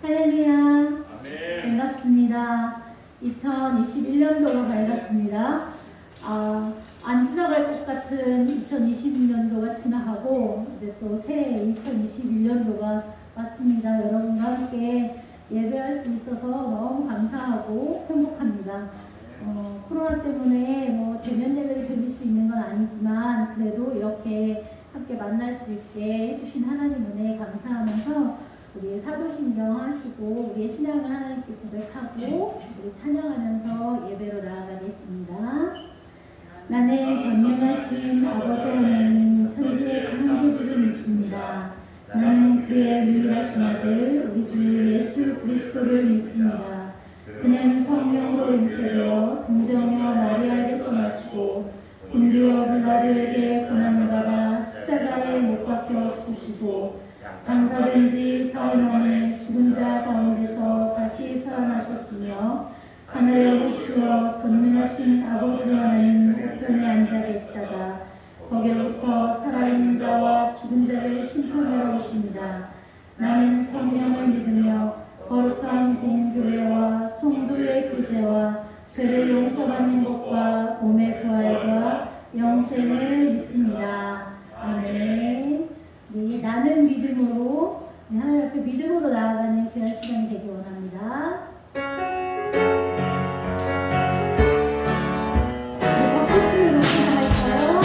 할렐루야. 반갑습니다. 2021년도가 밝았습니다. 안 지나갈 것 같은 2020년도가 지나가고 이제 또 새해 2021년도가 왔습니다. 여러분과 함께 예배할 수 있어서 너무 감사하고 행복합니다. 코로나 때문에 뭐 대면 예배를 드릴 수 있는 건 아니지만 그래도 이렇게 함께 만날 수 있게 해주신 하나님 은혜에 감사하면서 우리 사도신경 하시고 우리의 신앙을 하나님께 고백하고 우리 찬양하면서 예배로 나아가겠습니다. 나는 전능하신 아버지 하나님 천지의 창조주를 믿습니다. 나는 그의 유일하신 아들 우리 주 예수 그리스도를 믿습니다. 그는 성령으로 잉태되어 동정녀 마리아에게서 나시고 본디오 빌라도에게 고난을 받아 십자가에 못 박혀 죽으시고 장사된 지 사흘 만에 죽은 자 가운데서 다시 살아나셨으며 하늘에 오시어 전능하신 아버지 하나님 우편에 앉아 계시다가 거기로부터 살아있는 자와 죽은 자를 심판하러 오십니다. 나는 성령을 믿으며 거룩한 공교회와 성도의 구제와 죄를 용서받는 것과 몸의 부활과 영생을 믿습니다. 아멘. 네, 나는 믿음으로 하나님 앞에 믿음으로 나아가는 귀한 시간이 되기 원합니다. 박수 치면서 시작할까요?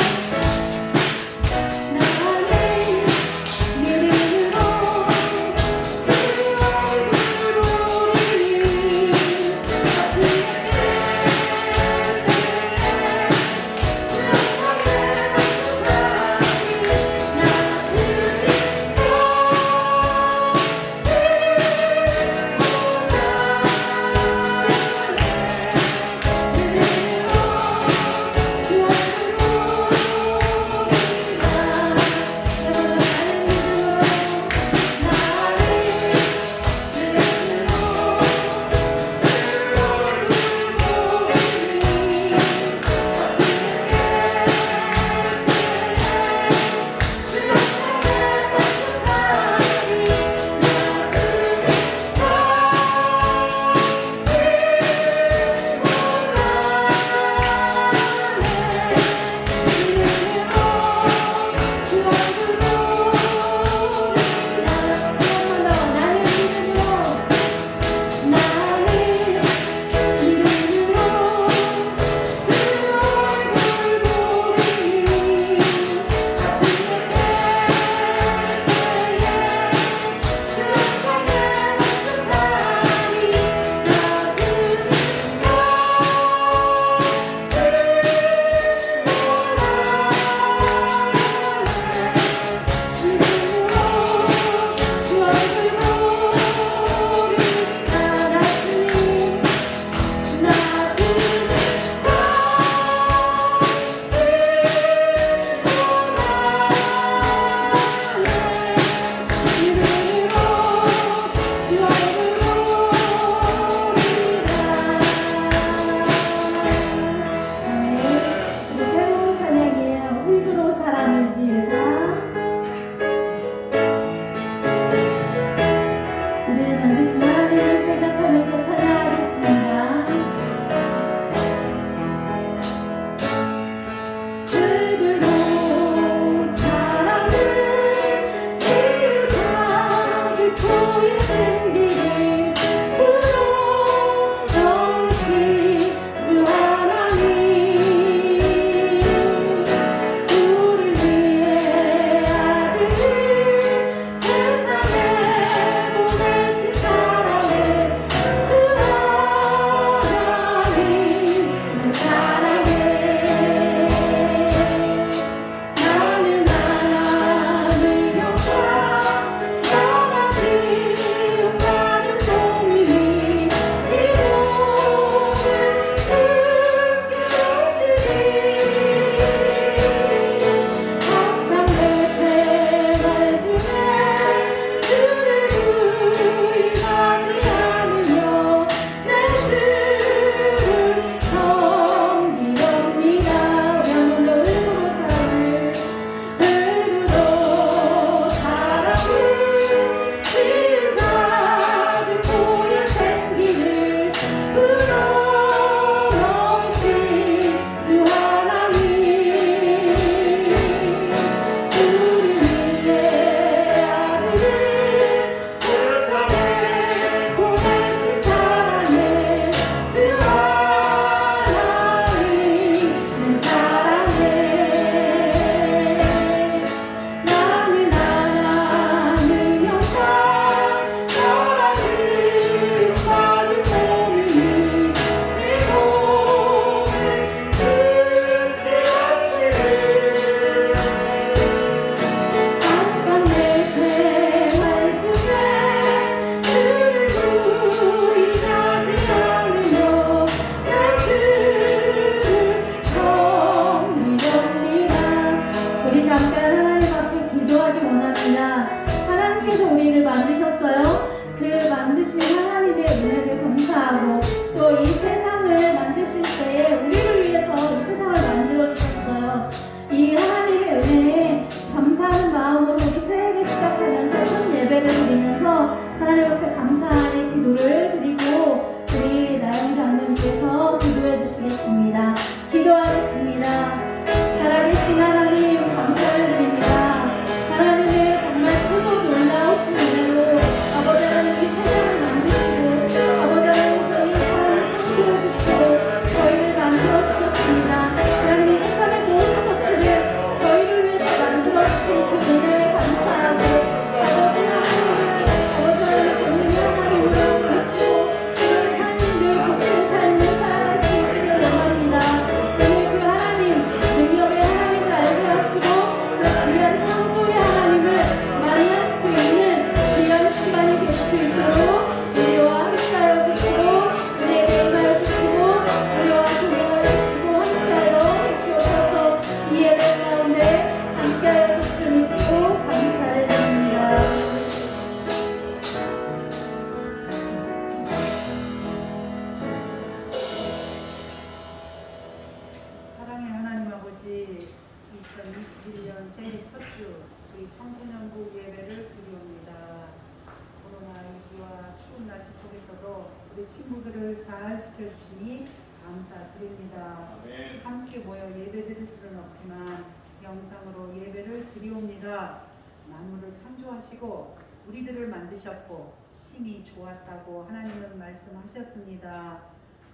친구들을 잘 지켜주시니 감사드립니다. 아멘. 함께 모여 예배드릴 수는 없지만 영상으로 예배를 드리옵니다. 만물을 창조하시고 우리들을 만드셨고 심히 좋았다고 하나님은 말씀하셨습니다.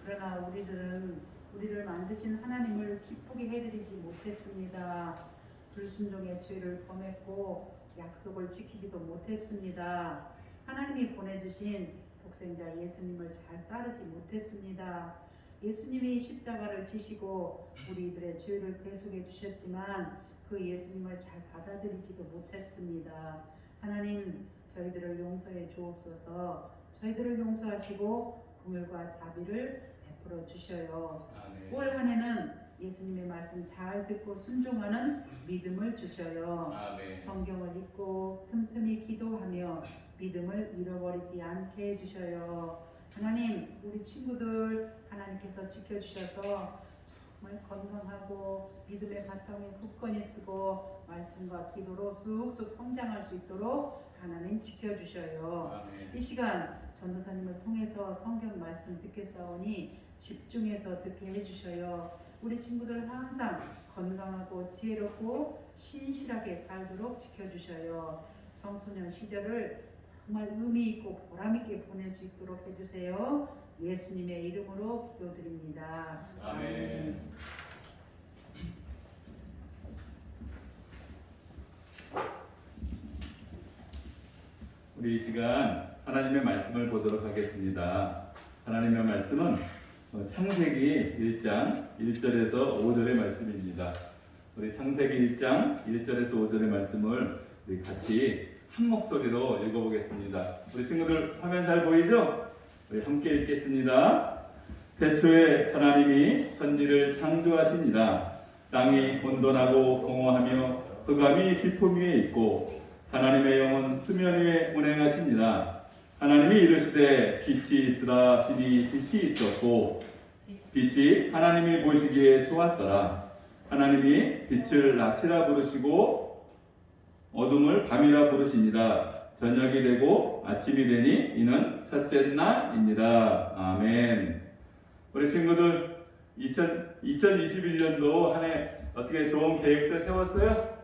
그러나 우리를 만드신 하나님을 기쁘게 해드리지 못했습니다. 불순종의 죄를 범했고 약속을 지키지도 못했습니다. 하나님이 보내주신 독생자 예수님을 잘 따르지 못했습니다. 예수님이 십자가를 지시고 우리들의 죄를 대속해 주셨지만 그 예수님을 잘 받아들이지도 못했습니다. 하나님, 저희들을 용서해 주옵소서. 저희들을 용서하시고 긍휼과 자비를 베풀어 주셔요. 아멘. 올 한 해는 예수님의 말씀 잘 듣고 순종하는 믿음을 주셔요. 아멘. 성경을 읽고 틈틈이 기도하며 믿음을 잃어버리지 않게 해주셔요. 하나님, 우리 친구들 하나님께서 지켜주셔서 정말 건강하고 믿음의 바탕에 굳건히 쓰고 말씀과 기도로 쑥쑥 성장할 수 있도록 하나님 지켜주셔요. 아멘. 이 시간 전도사님을 통해서 성경 말씀 듣겠사오니 집중해서 듣게 해주셔요. 우리 친구들 항상 건강하고 지혜롭고 신실하게 살도록 지켜주셔요. 청소년 시절을 정말 의미 있고 보람 있게 보낼 수 있도록 해주세요. 예수님의 이름으로 기도드립니다. 아멘. 우리 이 시간 하나님의 말씀을 보도록 하겠습니다. 하나님의 말씀은 창세기 1장 1절에서 5절의 말씀입니다. 우리 창세기 1장 1절에서 5절의 말씀을 우리 같이 한 목소리로 읽어보겠습니다. 우리 친구들 화면 잘 보이죠? 우리 함께 읽겠습니다. 태초에 하나님이 천지를 창조하시니라. 땅이 혼돈하고 공허하며 흑암이 깊음 위에 있고 하나님의 영은 수면 위에 운행하시니라. 하나님이 이르시되 빛이 있으라 하시니 빛이 있었고 빛이 하나님이 보시기에 좋았더라. 하나님이 빛을 낮이라 부르시고 어둠을 밤이라 부르시니라. 저녁이 되고 아침이 되니 이는 첫째 날이니라. 아멘. 우리 친구들 2021년도 한 해 어떻게 좋은 계획들 세웠어요?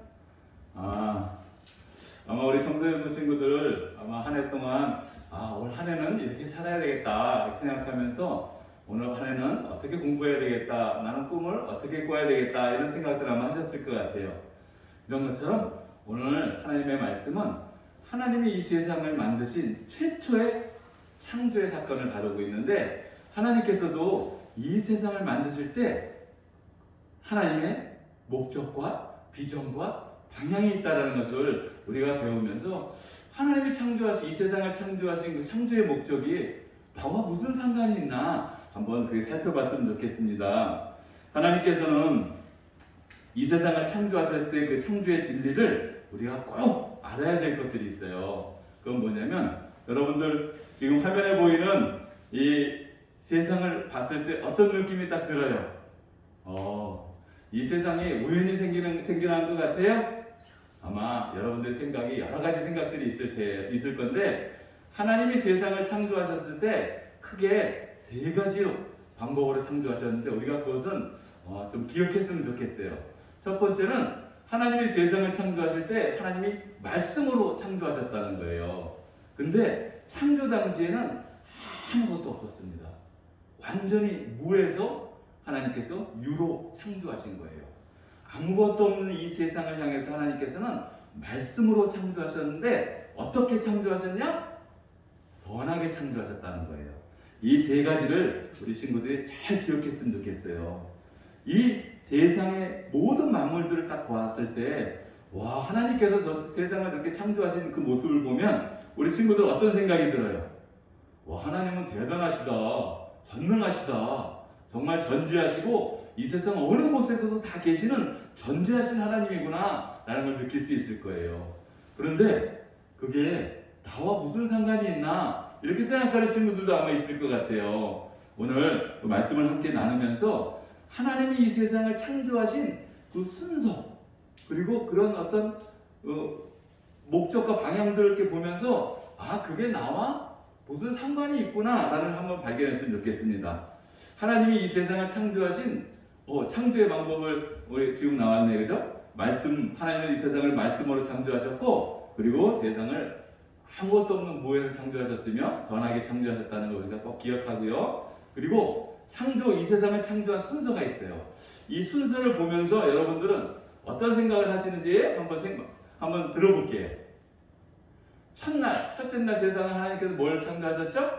아마 우리 청소년 친구들 아마 한 해 동안 올 한 해는 이렇게 살아야 되겠다 이렇게 생각하면서 오늘 한 해는 어떻게 공부해야 되겠다, 나는 꿈을 어떻게 꿔야 되겠다 이런 생각들 아마 하셨을 것 같아요. 이런 것처럼 오늘 하나님의 말씀은 하나님이 이 세상을 만드신 최초의 창조의 사건을 다루고 있는데 하나님께서도 이 세상을 만드실 때 하나님의 목적과 비전과 방향이 있다는 것을 우리가 배우면서 하나님이 창조하신 이 세상을 창조하신 그 창조의 목적이 나와 무슨 상관이 있나 한번 그렇게 살펴봤으면 좋겠습니다. 하나님께서는 이 세상을 창조하셨을 때 그 창조의 진리를 우리가 꼭 알아야 될 것들이 있어요. 그건 뭐냐면 여러분들 지금 화면에 보이는 이 세상을 봤을 때 어떤 느낌이 딱 들어요? 이 세상이 우연히 생겨난 것 같아요? 아마 여러분들 생각이 여러 가지 생각들이 있을 건데 하나님이 세상을 창조하셨을 때 크게 세 가지로 방법으로 창조하셨는데 우리가 그것은 좀 기억했으면 좋겠어요. 첫 번째는 하나님이 세상을 창조하실 때 하나님이 말씀으로 창조하셨다는 거예요. 근데 창조 당시에는 아무것도 없었습니다. 완전히 무에서 하나님께서 유로 창조하신 거예요. 아무것도 없는 이 세상을 향해서 하나님께서는 말씀으로 창조하셨는데 어떻게 창조하셨냐? 선하게 창조하셨다는 거예요. 이 세 가지를 우리 친구들이 잘 기억했으면 좋겠어요. 이 세상의 모든 만물들을 딱 보았을 때 와, 하나님께서 저 세상을 이렇게 창조하신 그 모습을 보면 우리 친구들 어떤 생각이 들어요? 와, 하나님은 대단하시다, 전능하시다, 정말 전지하시고 이 세상 어느 곳에서도 다 계시는 전지하신 하나님이구나 라는 걸 느낄 수 있을 거예요. 그런데 그게 나와 무슨 상관이 있나 이렇게 생각하는 친구들도 아마 있을 것 같아요. 오늘 그 말씀을 함께 나누면서 하나님이 이 세상을 창조하신 그 순서 그리고 그런 어떤 목적과 방향들을 이렇게 보면서 그게 나와 무슨 상관이 있구나라는 한번 발견했으면 좋겠습니다. 하나님이 이 세상을 창조하신 창조의 방법을 우리 지금 나왔네, 그죠? 하나님은 이 세상을 말씀으로 창조하셨고, 그리고 세상을 아무것도 없는 무에서 창조하셨으며 선하게 창조하셨다는 걸 우리가 꼭 기억하고요. 그리고 이 세상을 창조한 순서가 있어요. 이 순서를 보면서 여러분들은 어떤 생각을 하시는지 한번 들어볼게요. 첫째 날 세상을 하나님께서 뭘 창조하셨죠?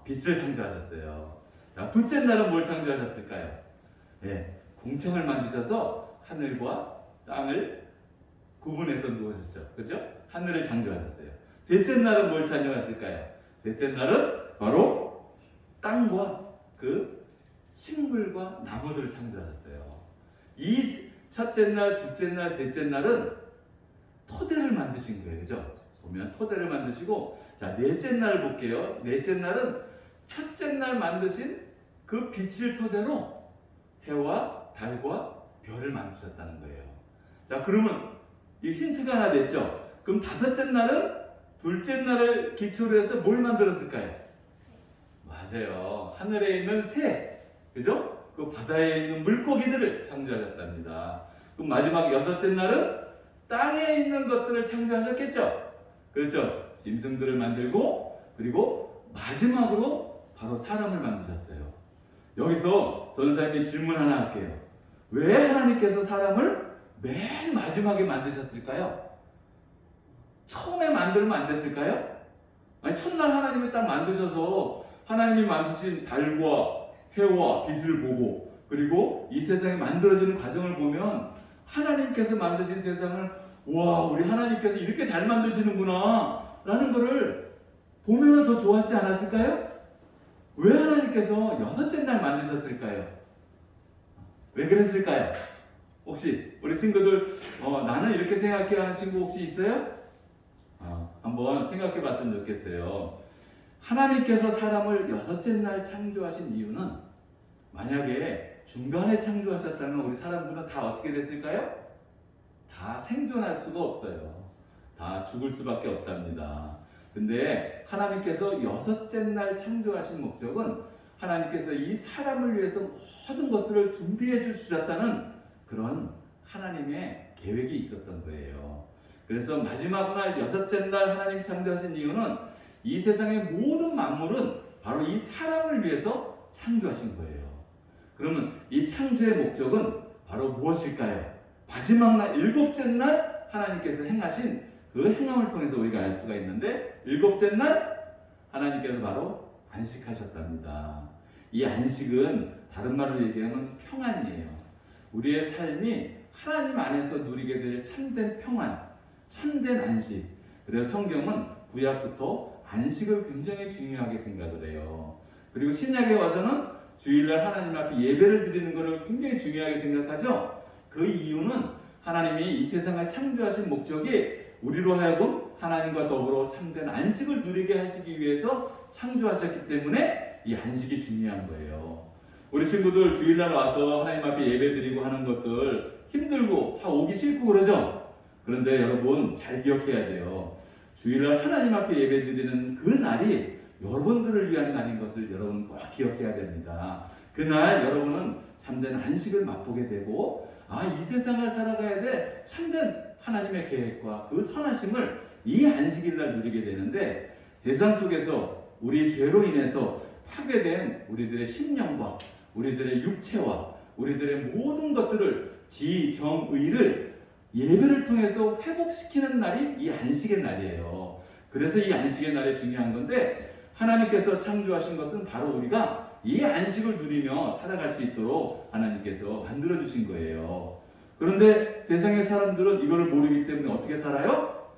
빛을 창조하셨어요. 자, 둘째 날은 뭘 창조하셨을까요? 네, 공창을 만드셔서 하늘과 땅을 구분해서 놓으셨죠. 그죠? 하늘을 창조하셨어요. 셋째 날은 뭘 창조하셨을까요? 셋째 날은 바로 땅과 그 식물과 나무들을 창조하셨어요. 이 첫째 날, 둘째 날, 셋째 날은 토대를 만드신 거예요. 그죠? 보면 토대를 만드시고, 자, 넷째 날 볼게요. 넷째 날은 첫째 날 만드신 그 빛을 토대로 해와 달과 별을 만드셨다는 거예요. 자, 그러면 이 힌트가 하나 됐죠? 그럼 다섯째 날은 둘째 날을 기초로 해서 뭘 만들었을까요? 맞아요. 하늘에 있는 새, 그죠? 그 바다에 있는 물고기들을 창조하셨답니다. 그럼 마지막 여섯째 날은 땅에 있는 것들을 창조하셨겠죠? 그렇죠? 짐승들을 만들고, 그리고 마지막으로 바로 사람을 만드셨어요. 여기서 전사님이 질문 하나 할게요. 왜 하나님께서 사람을 맨 마지막에 만드셨을까요? 처음에 만들면 안 됐을까요? 아니, 첫날 하나님이 딱 만드셔서 하나님이 만드신 달과 해와 빛을 보고, 그리고 이 세상이 만들어지는 과정을 보면 하나님께서 만드신 세상을, 와, 우리 하나님께서 이렇게 잘 만드시는구나 라는 거를 보면 더 좋았지 않았을까요? 왜 하나님께서 여섯째 날 만드셨을까요? 왜 그랬을까요? 혹시 우리 친구들 나는 이렇게 생각해 하는 친구 혹시 있어요? 한번 생각해 봤으면 좋겠어요. 하나님께서 사람을 여섯째 날 창조하신 이유는, 만약에 중간에 창조하셨다면 우리 사람들은 다 어떻게 됐을까요? 다 생존할 수가 없어요. 다 죽을 수밖에 없답니다. 근데 하나님께서 여섯째 날 창조하신 목적은 하나님께서 이 사람을 위해서 모든 것들을 준비해 주셨다는 그런 하나님의 계획이 있었던 거예요. 그래서 마지막 날 여섯째 날 하나님 창조하신 이유는 이 세상의 모든 만물은 바로 이 사람을 위해서 창조하신 거예요. 그러면 이 창조의 목적은 바로 무엇일까요? 마지막 날 일곱째 날 하나님께서 행하신 그 행함을 통해서 우리가 알 수가 있는데, 일곱째 날 하나님께서 바로 안식하셨답니다. 이 안식은 다른 말로 얘기하면 평안이에요. 우리의 삶이 하나님 안에서 누리게 될 참된 평안, 참된 안식. 그래서 성경은 구약부터 안식을 굉장히 중요하게 생각을 해요. 그리고 신약에 와서는 주일날 하나님 앞에 예배를 드리는 것을 굉장히 중요하게 생각하죠. 그 이유는 하나님이 이 세상을 창조하신 목적이 우리로 하여금 하나님과 더불어 참된 안식을 누리게 하시기 위해서 창조하셨기 때문에 이 안식이 중요한 거예요. 우리 친구들 주일날 와서 하나님 앞에 예배 드리고 하는 것들 힘들고 오기 싫고 그러죠? 그런데 여러분 잘 기억해야 돼요. 주일날 하나님 앞에 예배 드리는 그 날이 여러분들을 위한 날인 것을 여러분 꼭 기억해야 됩니다. 그날 여러분은 참된 안식을 맛보게 되고, 이 세상을 살아가야 될 참된 하나님의 계획과 그 선하심을 이 안식일날 누리게 되는데, 세상 속에서 우리 죄로 인해서 파괴된 우리들의 심령과 우리들의 육체와 우리들의 모든 것들을 지정의를 예배를 통해서 회복시키는 날이 이 안식의 날이에요. 그래서 이 안식의 날이 중요한 건데, 하나님께서 창조하신 것은 바로 우리가 이 안식을 누리며 살아갈 수 있도록 하나님께서 만들어주신 거예요. 그런데 세상의 사람들은 이걸 모르기 때문에 어떻게 살아요?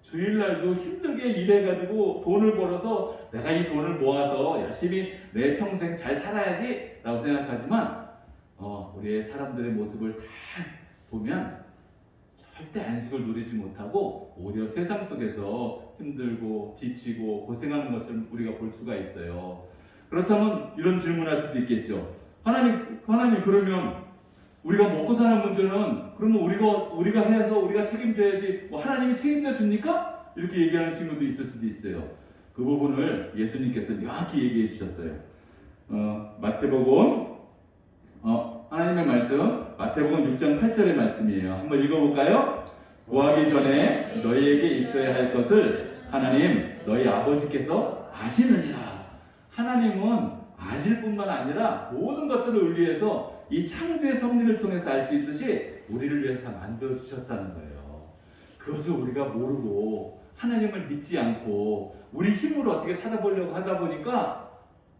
주일날도 힘들게 일해가지고 돈을 벌어서 내가 이 돈을 모아서 열심히 내 평생 잘 살아야지 라고 생각하지만, 우리의 사람들의 모습을 다 보면 절대 안식을 누리지 못하고 오히려 세상 속에서 힘들고 지치고 고생하는 것을 우리가 볼 수가 있어요. 그렇다면 이런 질문할 수도 있겠죠. 하나님 그러면 우리가 먹고 사는 문제는 그러면 우리가 해서 우리가 책임져야지, 하나님이 책임져 줍니까? 이렇게 얘기하는 친구도 있을 수도 있어요. 그 부분을 예수님께서 명확히 얘기해 주셨어요. 마태복음 하나님의 말씀 마태복음 6장 8절의 말씀이에요. 한번 읽어볼까요? 구하기 전에 너희에게 있어야 할 것을 하나님 너희 아버지께서 아시느니라. 하나님은 아실 뿐만 아니라 모든 것들을 우리 위해서 이 창조의 섭리를 통해서 알 수 있듯이 우리를 위해서 다 만들어 주셨다는 거예요. 그것을 우리가 모르고 하나님을 믿지 않고 우리 힘으로 어떻게 살아보려고 하다 보니까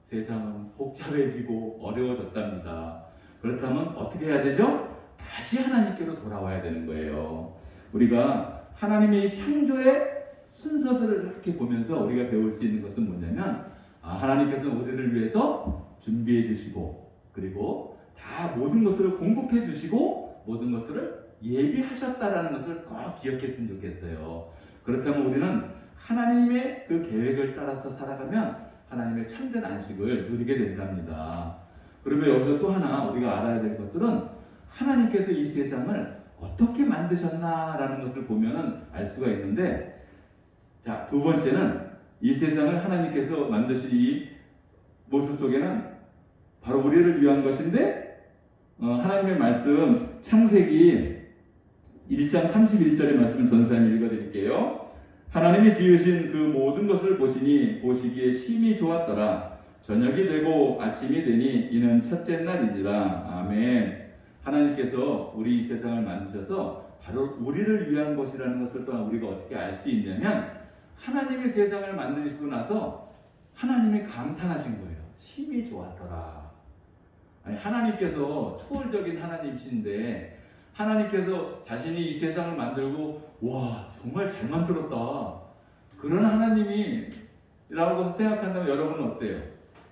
세상은 복잡해지고 어려워졌답니다. 그렇다면 어떻게 해야 되죠? 다시 하나님께로 돌아와야 되는 거예요. 우리가 하나님의 창조의 순서들을 이렇게 보면서 우리가 배울 수 있는 것은 뭐냐면 하나님께서는 우리를 위해서 준비해 주시고 그리고 다 모든 것들을 공급해 주시고 모든 것들을 예비하셨다라는 것을 꼭 기억했으면 좋겠어요. 그렇다면 우리는 하나님의 그 계획을 따라서 살아가면 하나님의 참된 안식을 누리게 된답니다. 그러면 여기서 또 하나 우리가 알아야 될 것들은 하나님께서 이 세상을 어떻게 만드셨나라는 것을 보면은 알 수가 있는데, 자, 두 번째는 이 세상을 하나님께서 만드신 이 모습 속에는 바로 우리를 위한 것인데, 하나님의 말씀 창세기 1장 31절의 말씀을 전사님 읽어드릴게요. 하나님이 지으신 그 모든 것을 보시니 보시기에 심히 좋았더라. 저녁이 되고 아침이 되니 이는 첫째 날이니라. 아멘. 하나님께서 우리 이 세상을 만드셔서 바로 우리를 위한 것이라는 것을 또한 우리가 어떻게 알 수 있냐면, 하나님이 세상을 만드시고 나서 하나님이 감탄하신 거예요. 심히 좋았더라. 아니, 하나님께서 초월적인 하나님이신데 하나님께서 자신이 이 세상을 만들고 와 정말 잘 만들었다 그런 하나님이라고 생각한다면 여러분은 어때요?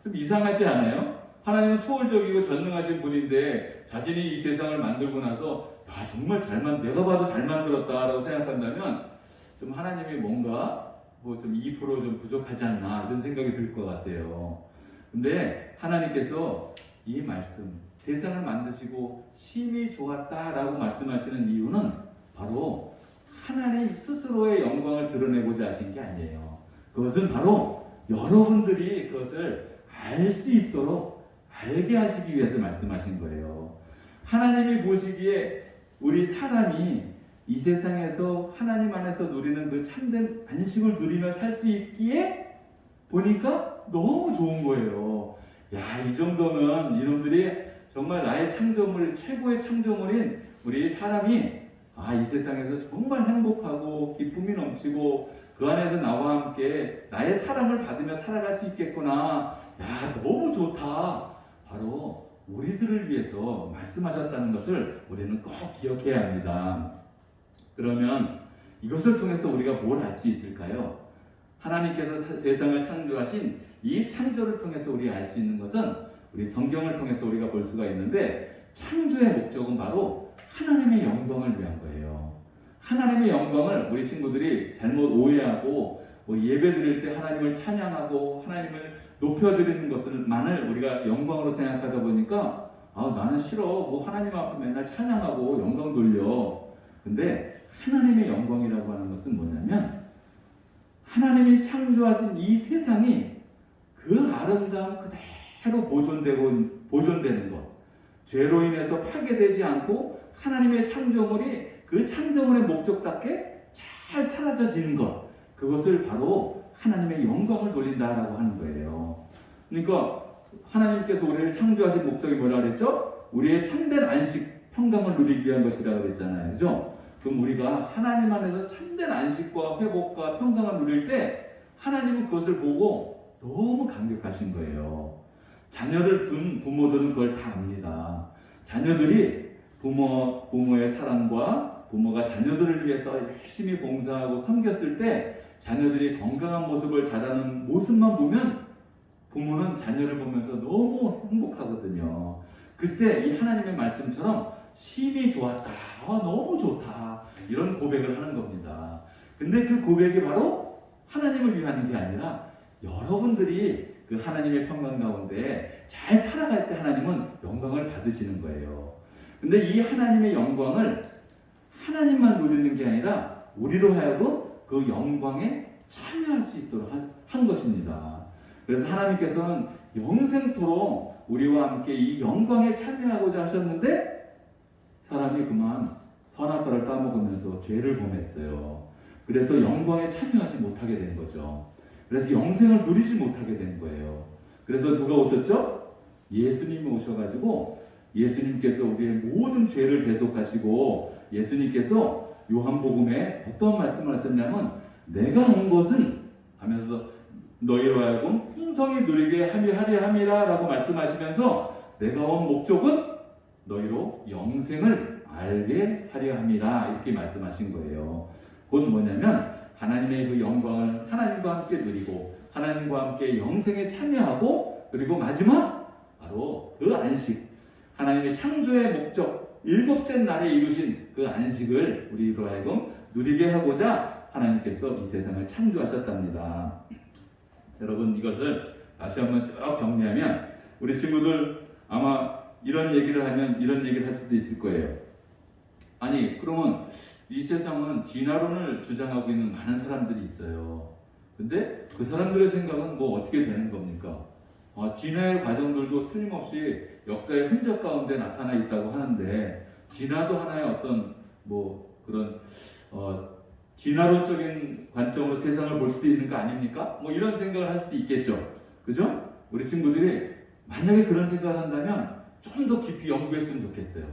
좀 이상하지 않아요? 하나님은 초월적이고 전능하신 분인데 자신이 이 세상을 만들고 나서 야 정말 내가 봐도 잘 만들었다라고 생각한다면 좀 하나님이 뭔가 뭐 좀 2% 좀 부족하지 않나 이런 생각이 들 것 같아요. 근데 하나님께서 이 말씀 세상을 만드시고 심히 좋았다라고 말씀하시는 이유는 바로 하나님 스스로의 영광을 드러내고자 하신 게 아니에요. 그것은 바로 여러분들이 그것을 알 수 있도록 알게 하시기 위해서 말씀하신 거예요. 하나님이 보시기에 우리 사람이 이 세상에서 하나님 안에서 누리는 그 참된 안식을 누리며 살 수 있기에 보니까 너무 좋은 거예요. 야, 이 정도면 이놈들이 정말 나의 창조물, 최고의 창조물인 우리 사람이 이 세상에서 정말 행복하고 기쁨이 넘치고 그 안에서 나와 함께 나의 사랑을 받으며 살아갈 수 있겠구나. 야, 너무 좋다. 바로 우리들을 위해서 말씀하셨다는 것을 우리는 꼭 기억해야 합니다. 그러면 이것을 통해서 우리가 뭘 알 수 있을까요? 하나님께서 세상을 창조하신 이 창조를 통해서 우리가 알 수 있는 것은 우리 성경을 통해서 우리가 볼 수가 있는데, 창조의 목적은 바로 하나님의 영광을 위한 거예요. 하나님의 영광을 우리 친구들이 잘못 오해하고 예배 드릴 때 하나님을 찬양하고 하나님을 높여드리는 것을만을 우리가 영광으로 생각하다 보니까 나는 싫어. 하나님 앞에 맨날 찬양하고 영광 돌려. 근데 하나님의 영광이라고 하는 것은 뭐냐면, 하나님이 창조하신 이 세상이 그 아름다움 그대로 보존되는 것, 죄로 인해서 파괴되지 않고 하나님의 창조물이 그 창조물의 목적답게 잘 사라져지는 것, 그것을 바로 하나님의 영광을 돌린다라고 하는 거예요. 그러니까 하나님께서 우리를 창조하신 목적이 뭐라 그랬죠? 우리의 참된 안식, 평강을 누리기 위한 것이라고 그랬잖아요. 그죠? 그럼 우리가 하나님 안에서 참된 안식과 회복과 평강을 누릴 때 하나님은 그것을 보고 너무 감격하신 거예요. 자녀를 둔 부모들은 그걸 다 압니다. 자녀들이 부모의 사랑과 부모가 자녀들을 위해서 열심히 봉사하고 섬겼을 때 자녀들이 건강한 모습을 자라는 모습만 보면 부모는 자녀를 보면서 너무 행복하거든요. 그때 이 하나님의 말씀처럼 심히 좋았다, 너무 좋다, 이런 고백을 하는 겁니다. 근데 그 고백이 바로 하나님을 위한 게 아니라 여러분들이 그 하나님의 평강 가운데 잘 살아갈 때 하나님은 영광을 받으시는 거예요. 근데 이 하나님의 영광을 하나님만 누리는 게 아니라 우리로 하여금 그 영광의 참여할 수 있도록 한 것입니다. 그래서 하나님께서는 영생토록 우리와 함께 이 영광에 참여하고자 하셨는데 사람이 그만 선악과를 따먹으면서 죄를 범했어요. 그래서 영광에 참여하지 못하게 된 거죠. 그래서 영생을 누리지 못하게 된 거예요. 그래서 누가 오셨죠? 예수님이 오셔가지고 예수님께서 우리의 모든 죄를 대속하시고 예수님께서 요한복음에 어떤 말씀을 하셨냐면 내가 온 것은 하면서 너희로 하여금 풍성히 누리게 하려 함이라 라고 말씀하시면서 내가 온 목적은 너희로 영생을 알게 하려 함이라 이렇게 말씀하신 거예요. 곧 뭐냐면 하나님의 그 영광을 하나님과 함께 누리고 하나님과 함께 영생에 참여하고 그리고 마지막 바로 그 안식 하나님의 창조의 목적 일곱째 날에 이루신 그 안식을 우리로 하여금 누리게 하고자 하나님께서 이 세상을 창조하셨답니다. 여러분 이것을 다시 한번 쭉 정리하면 우리 친구들 아마 이런 얘기를 하면 이런 얘기를 할 수도 있을 거예요. 아니 그러면 이 세상은 진화론을 주장하고 있는 많은 사람들이 있어요. 근데 그 사람들의 생각은 뭐 어떻게 되는 겁니까? 진화의 과정들도 틀림없이 역사의 흔적 가운데 나타나 있다고 하는데 진화도 하나의 어떤 뭐 그런 진화론적인 관점으로 세상을 볼 수도 있는 거 아닙니까? 뭐 이런 생각을 할 수도 있겠죠. 그죠? 우리 친구들이 만약에 그런 생각을 한다면 좀 더 깊이 연구했으면 좋겠어요.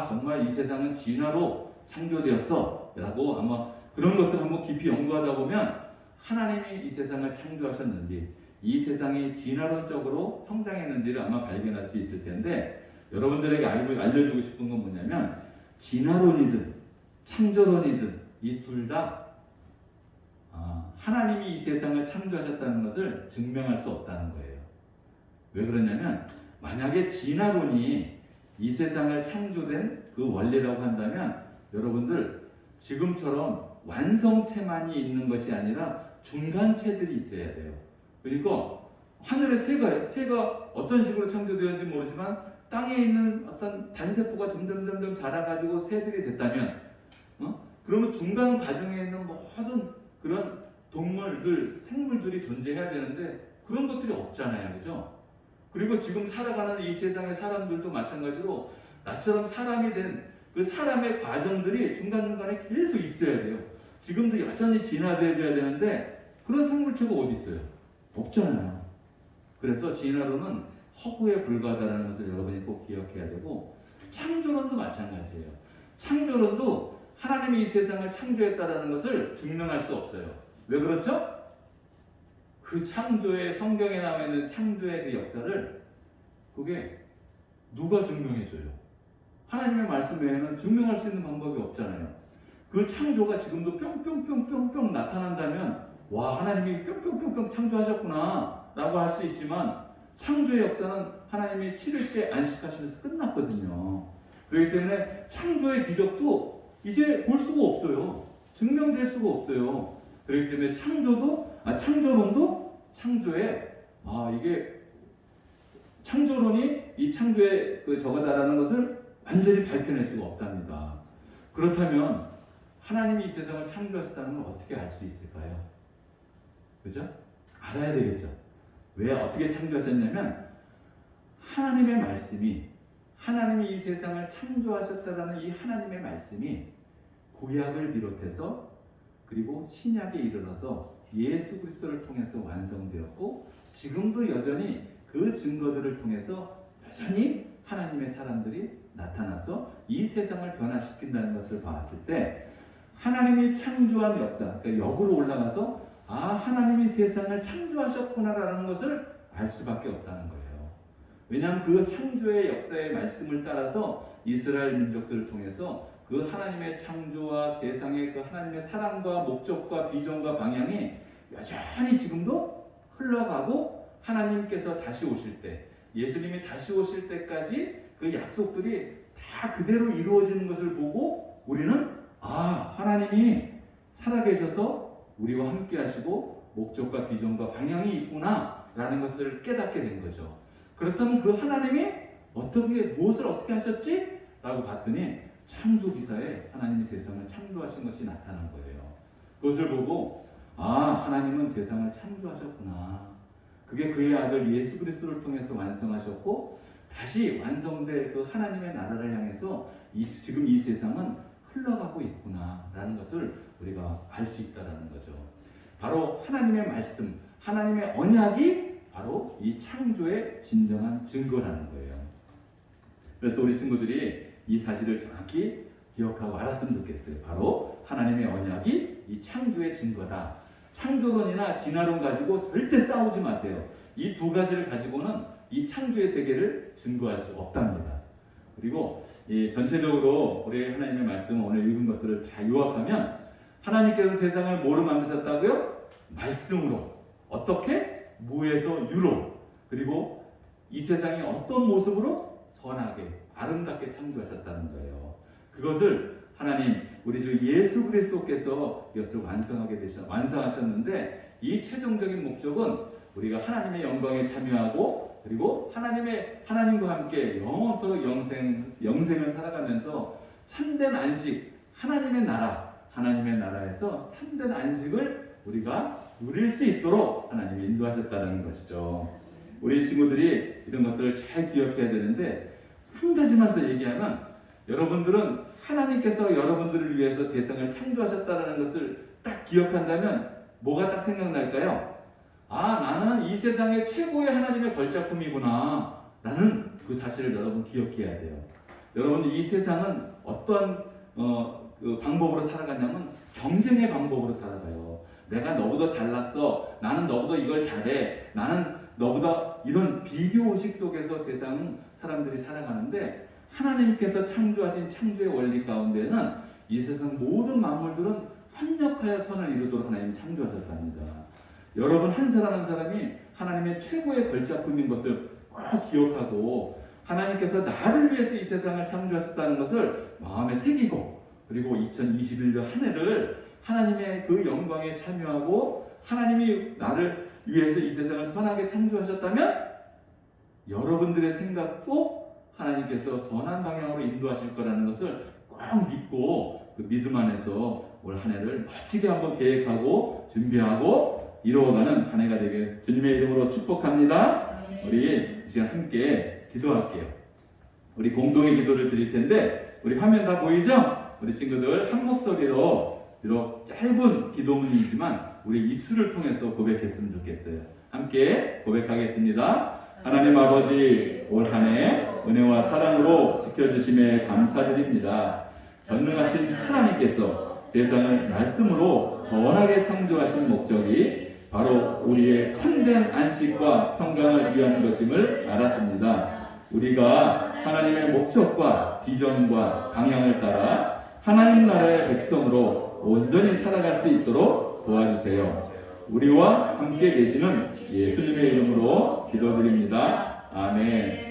정말 이 세상은 진화로 창조되었어 라고 아마 그런 것들 한번 깊이 연구하다 보면 하나님이 이 세상을 창조하셨는지 이 세상이 진화론적으로 성장했는지를 아마 발견할 수 있을 텐데 여러분들에게 알려주고 싶은 건 뭐냐면 진화론이든 창조론이든 이 둘 다 하나님이 이 세상을 창조하셨다는 것을 증명할 수 없다는 거예요. 왜 그러냐면 만약에 진화론이 이 세상을 창조된 그 원리라고 한다면 여러분들 지금처럼 완성체만이 있는 것이 아니라 중간체들이 있어야 돼요. 그러니까 하늘의 새가 어떤 식으로 창조되었는지 모르지만 땅에 있는 어떤 단세포가 점점 자라가지고 새들이 됐다면 그러면 중간 과정에 있는 모든 그런 동물들, 생물들이 존재해야 되는데 그런 것들이 없잖아요. 그죠? 그리고 지금 살아가는 이 세상의 사람들도 마찬가지로 나처럼 사람이 된 그 사람의 과정들이 중간중간에 계속 있어야 돼요. 지금도 여전히 진화되어야 되는데 그런 생물체가 어디 있어요? 없잖아요. 그래서 진화론은 허구에 불과하다는 것을 여러분이 꼭 기억해야 되고 창조론도 마찬가지예요. 창조론도 하나님이 이 세상을 창조했다는 것을 증명할 수 없어요. 왜 그렇죠? 그 창조의 성경에 나와 있는 창조의 그 역사를 그게 누가 증명해줘요? 하나님의 말씀 외에는 증명할 수 있는 방법이 없잖아요. 그 창조가 지금도 뿅뿅뿅뿅뿅 나타난다면 와 하나님이 뿅뿅뿅뿅 창조하셨구나 라고 할 수 있지만 창조의 역사는 하나님이 7일째 안식하시면서 끝났거든요. 그렇기 때문에 창조의 기적도 이제 볼 수가 없어요. 증명될 수가 없어요. 그렇기 때문에 창조론도 창조의 이게 창조론이 이 창조의 그 저거다라는 것을 완전히 밝혀낼 수가 없답니다. 그렇다면 하나님이 이 세상을 창조하셨다는 걸 어떻게 알 수 있을까요? 그죠? 알아야 되겠죠. 왜 어떻게 창조하셨냐면 하나님의 말씀이 하나님이 이 세상을 창조하셨다라는 이 하나님의 말씀이 구약을 비롯해서 그리고 신약에 이르러서 예수 그리스도를 통해서 완성되었고 지금도 여전히 그 증거들을 통해서 여전히 하나님의 사람들이 나타나서 이 세상을 변화시킨다는 것을 봤을 때 하나님이 창조한 역사, 그러니까 역으로 올라가서 하나님이 세상을 창조하셨구나라는 것을 알 수밖에 없다는 거예요. 왜냐하면 그 창조의 역사의 말씀을 따라서 이스라엘 민족들을 통해서 그 하나님의 창조와 세상의 그 하나님의 사랑과 목적과 비전과 방향이 여전히 지금도 흘러가고 하나님께서 다시 오실 때 예수님이 다시 오실 때까지 그 약속들이 다 그대로 이루어지는 것을 보고 우리는 하나님이 살아계셔서 우리와 함께 하시고 목적과 비전과 방향이 있구나 라는 것을 깨닫게 된 거죠. 그렇다면 그 하나님이 무엇을 어떻게 하셨지? 라고 봤더니 창조 기사에 하나님이 세상을 창조하신 것이 나타난 거예요. 그것을 보고 아, 하나님은 세상을 창조하셨구나. 그게 그의 아들 예수 그리스도를 통해서 완성하셨고 다시 완성될 그 하나님의 나라를 향해서 지금 이 세상은 흘러가고 있구나라는 것을 우리가 알 수 있다라는 거죠. 바로 하나님의 말씀, 하나님의 언약이 바로 이 창조의 진정한 증거라는 거예요. 그래서 우리 친구들이 이 사실을 정확히 기억하고 알았으면 좋겠어요. 바로 하나님의 언약이 이 창조의 증거다. 창조론이나 진화론 가지고 절대 싸우지 마세요. 이 두 가지를 가지고는 이 창조의 세계를 증거할 수 없답니다. 그리고 전체적으로 우리 하나님의 말씀 오늘 읽은 것들을 다 요약하면 하나님께서 세상을 뭐로 만드셨다고요? 말씀으로. 어떻게? 무에서 유로. 그리고 이 세상이 어떤 모습으로? 선하게, 아름답게 창조하셨다는 거예요. 그것을 하나님, 우리 주 예수 그리스도께서 이것을 완성하셨는데 이 최종적인 목적은 우리가 하나님의 영광에 참여하고 그리고 하나님과 함께 영원토록 영생을 살아가면서 참된 안식, 하나님의 나라에서 참된 안식을 우리가 누릴 수 있도록 하나님이 인도하셨다는 것이죠. 우리 친구들이 이런 것들을 잘 기억해야 되는데 한 가지만 더 얘기하면 여러분들은 하나님께서 여러분들을 위해서 세상을 창조하셨다는 것을 딱 기억한다면 뭐가 딱 생각날까요? 아, 나는 이 세상의 최고의 하나님의 걸작품이구나 라는 그 사실을 여러분 기억해야 돼요. 여러분 이 세상은 어떠한 그 방법으로 살아가냐면 경쟁의 방법으로 살아가요. 내가 너보다 잘났어. 나는 너보다 이걸 잘해. 나는 너보다 이런 비교의식 속에서 세상은 사람들이 살아가는데 하나님께서 창조하신 창조의 원리 가운데는 이 세상 모든 만물들은 합력하여 선을 이루도록 하나님이 창조하셨답니다. 여러분 한 사람 한 사람이 하나님의 최고의 걸작품인 것을 꼭 기억하고 하나님께서 나를 위해서 이 세상을 창조하셨다는 것을 마음에 새기고 그리고 2021년 한 해를 하나님의 그 영광에 참여하고 하나님이 나를 위해서 이 세상을 선하게 창조하셨다면 여러분들의 생각도 하나님께서 선한 방향으로 인도하실 거라는 것을 꼭 믿고 그 믿음 안에서 올 한 해를 멋지게 한번 계획하고 준비하고 이루어가는 한 해가 되길 주님의 이름으로 축복합니다. 우리 이 시간 함께 기도할게요. 우리 공동의 기도를 드릴 텐데 우리 화면 다 보이죠? 우리 친구들 한 목소리로 비록 짧은 기도문이지만 우리 입술을 통해서 고백했으면 좋겠어요. 함께 고백하겠습니다. 하나님 아버지, 올 한 해 은혜와 사랑으로 지켜주심에 감사드립니다. 전능하신 하나님께서 세상을 말씀으로 선하게 창조하신 목적이 바로 우리의 참된 안식과 평강을 위한 것임을 알았습니다. 우리가 하나님의 목적과 비전과 방향을 따라 하나님 나라의 백성으로 온전히 살아갈 수 있도록 도와주세요. 우리와 함께 계시는 예수님의 이름으로 기도드립니다. 아멘.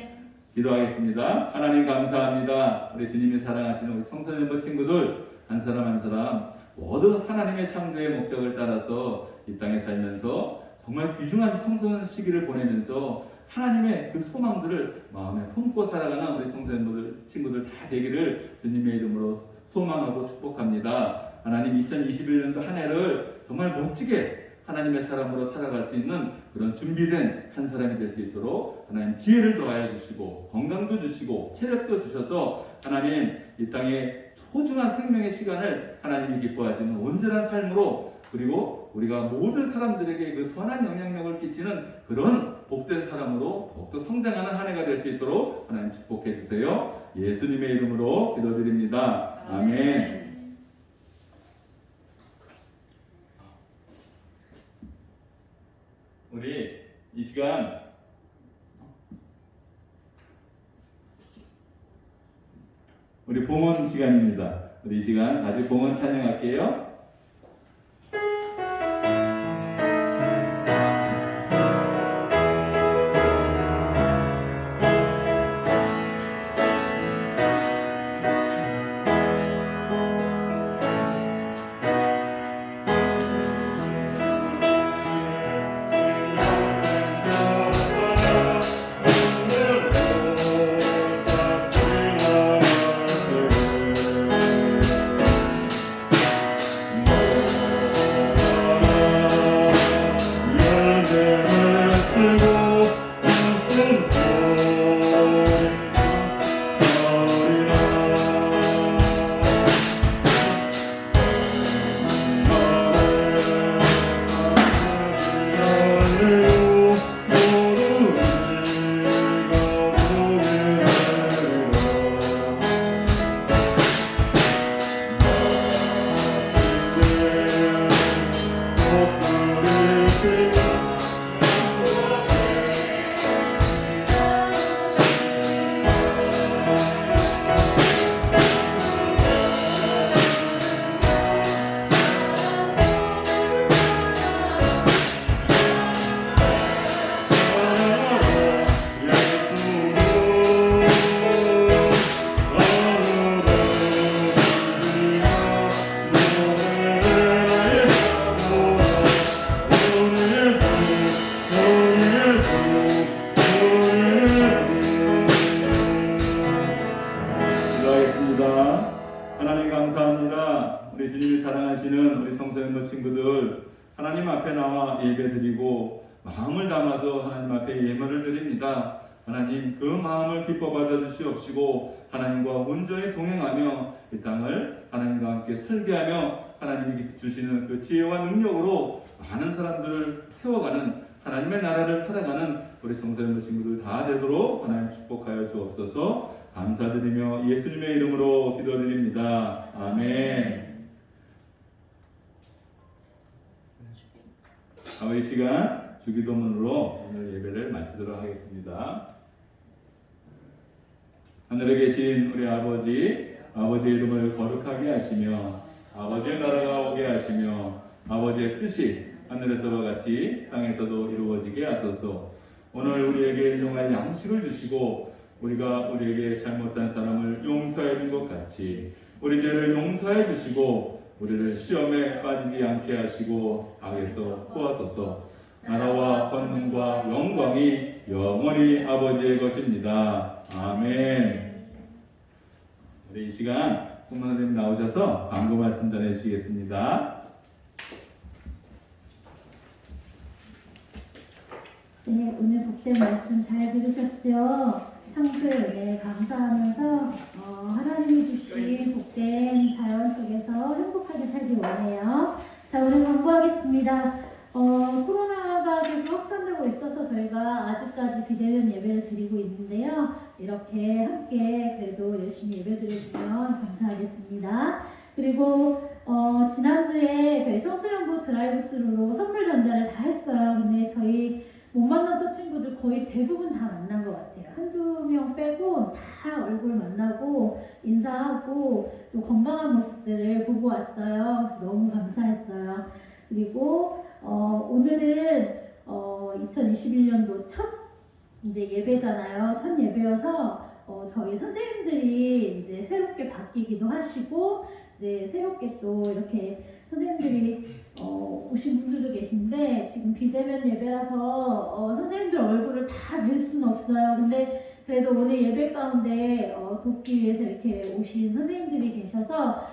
기도하겠습니다. 하나님 감사합니다. 우리 주님이 사랑하시는 우리 청소년부 친구들 한 사람 한 사람 모두 하나님의 창조의 목적을 따라서 이 땅에 살면서 정말 귀중한 성소년 시기를 보내면서 하나님의 그 소망들을 마음에 품고 살아가는 우리 청소년부 친구들 다 되기를 주님의 이름으로 소망하고 축복합니다. 하나님 2021년도 한 해를 정말 멋지게 하나님의 사람으로 살아갈 수 있는 그런 준비된 한 사람이 될 수 있도록 하나님 지혜를 더하여 주시고 건강도 주시고 체력도 주셔서 하나님 이 땅에 소중한 생명의 시간을 하나님이 기뻐하시는 온전한 삶으로 그리고 우리가 모든 사람들에게 그 선한 영향력을 끼치는 그런 복된 사람으로 더욱더 성장하는 한 해가 될 수 있도록 하나님 축복해 주세요. 예수님의 이름으로 기도드립니다. 아멘. 우리 이 시간 우리 봉헌 시간입니다. 우리 이 시간 아주 봉헌 찬양할게요. 친구들 하나님 앞에 나와 예배드리고 마음을 담아서 하나님 앞에 예물을 드립니다. 하나님 그 마음을 기뻐 받아주시옵시고 하나님과 온전히 동행하며 이 땅을 하나님과 함께 설계하며 하나님이 주시는 그 지혜와 능력으로 많은 사람들을 세워가는 하나님의 나라를 살아가는 우리 성도님들 친구들 다 되도록 하나님 축복하여 주옵소서. 감사드리며 예수님의 이름으로 기도드립니다. 아멘. 이 시간 주기도문으로 오늘 예배를 마치도록 하겠습니다. 하늘에 계신 우리 아버지의 이름을 거룩하게 하시며 아버지의 나라가 오게 하시며 아버지의 뜻이 하늘에서와 같이 땅에서도 이루어지게 하소서. 오늘 우리에게 일용할 양식을 주시고 우리가 우리에게 잘못한 사람을 용서해 준 것 같이 우리 죄를 용서해 주시고 우리를 시험에 빠지지 않게 하시고 악에서 구하소서. 나라와 권능과 영광이 영원히 아버지의 것입니다. 아멘. 우리 이 시간 송만 선생님 나오셔서 광고 말씀 전해주시겠습니다. 네, 오늘 복된 말씀 잘 들으셨죠? 상들 은혜 감사하면서 하나님이 주신 복된 자연 속에서 행복하게 살기 원해요. 자, 오늘 광고하겠습니다. 코로나가 계속 확산되고 있어서 저희가 아직까지 비대면 예배를 드리고 있는데요. 이렇게 함께 그래도 열심히 예배 드려주면 감사하겠습니다. 그리고 지난주에 저희 청소년부 드라이브스루로 선물 전달을 다 했어요. 근데 저희 못 만났던 친구들 거의 대부분 다 만난 것 같아요. 한두 명 빼고 다 얼굴 만나고 인사하고 또 건강한 모습들을 보고 왔어요. 그래서 너무 감사했어요. 그리고 오늘은 2021년도 첫 이제 예배잖아요. 첫 예배여서 저희 선생님들이 이제 새롭게 바뀌기도 하시고 네, 새롭게 또 이렇게 선생님들이 오신 분들도 계신데 지금 비대면 예배라서 선생님들 얼굴을 다 뵐 수는 없어요. 근데 그래도 오늘 예배 가운데 돕기 위해서 이렇게 오신 선생님들이 계셔서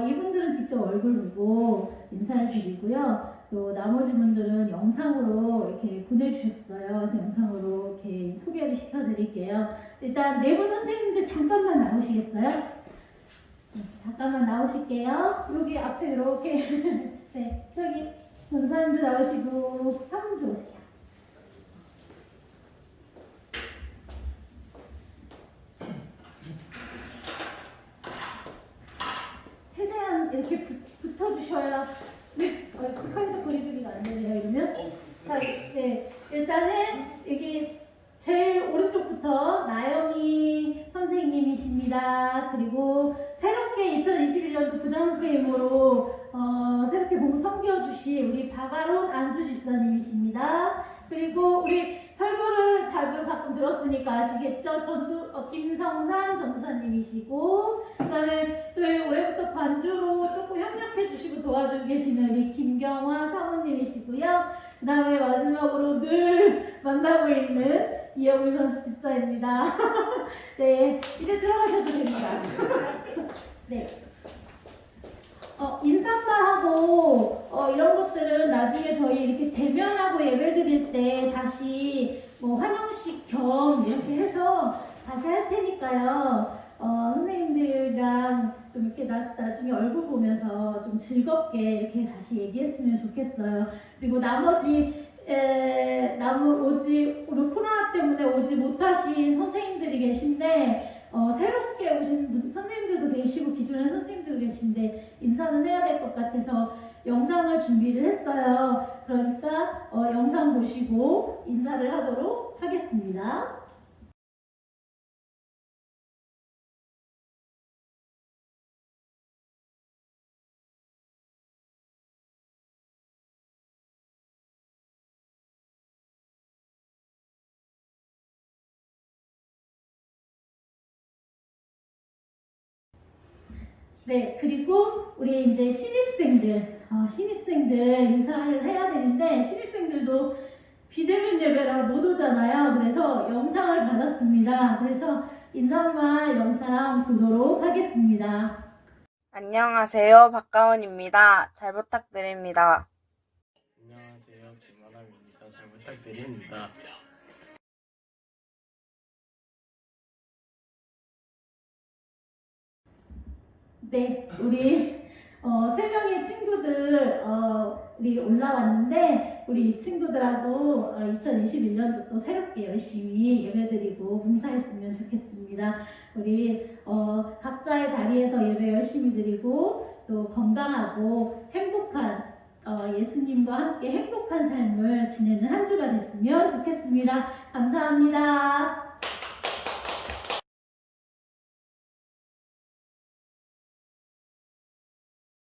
이분들은 직접 얼굴 보고 인사를 드리고요. 또 나머지 분들은 영상으로 이렇게 보내주셨어요. 그래서 영상으로 이렇게 소개를 시켜드릴게요. 일단 네 분 선생님들 잠깐만 나오시겠어요? 네, 잠깐만 나오실게요. 여기 앞에 이렇게 네, 저기 전사님도 나오시고 한 분도 오세요. 최대한 이렇게 붙어주셔야 네, 사회적 거리두기가 안 되네요. 이러면 자, 네, 일단은 여기 제일 오른쪽부터 나영이 선생님이십니다. 그리고 새롭게 2021년도 부장 선생님으로 새롭게 봉 섬겨주신 우리 박아론 안수 집사님이십니다. 그리고 우리 설교를 자주 가끔 들었으니까 아시겠죠? 김성산 전도사님이시고, 그 다음에 저희 올해부터 관주로 조금 협력해 주시고 도와주고 계시는 우리 김경화 사모님이시고요. 그 다음에 마지막으로 늘 만나고 있는 이영미 집사입니다. 네, 이제 들어가셔도 됩니다. 네. 인사말하고 이런 것들은 나중에 저희 이렇게 대면하고 예배 드릴 때 다시 뭐 환영식 겸 이렇게 해서 다시 할 테니까요. 선생님들이랑 좀 이렇게 나중에 얼굴 보면서 좀 즐겁게 이렇게 다시 얘기했으면 좋겠어요. 그리고 나머지 우리 코로나 때문에 오지 못하신 선생님들이 계신데 새롭게 오신 선생님들도 계시고 기존의 선생님들도 계신데 인사는 해야 될 것 같아서 영상을 준비를 했어요. 그러니까 영상 보시고 인사를 하도록 하겠습니다. 네, 그리고 우리 이제 신입생들 인사를 해야 되는데 신입생들도 비대면 예배라 못 오잖아요. 그래서 영상을 받았습니다. 그래서 인사말 영상 보도록 하겠습니다. 안녕하세요. 박가원입니다. 잘 부탁드립니다. 안녕하세요. 김아람입니다. 잘 부탁드립니다. 네, 우리 세 명의 친구들 우리 올라왔는데 우리 이 친구들하고 2021년도 또 새롭게 열심히 예배드리고 봉사했으면 좋겠습니다. 우리 각자의 자리에서 예배 열심히 드리고 또 건강하고 행복한 예수님과 함께 행복한 삶을 지내는 한 주가 됐으면 좋겠습니다. 감사합니다.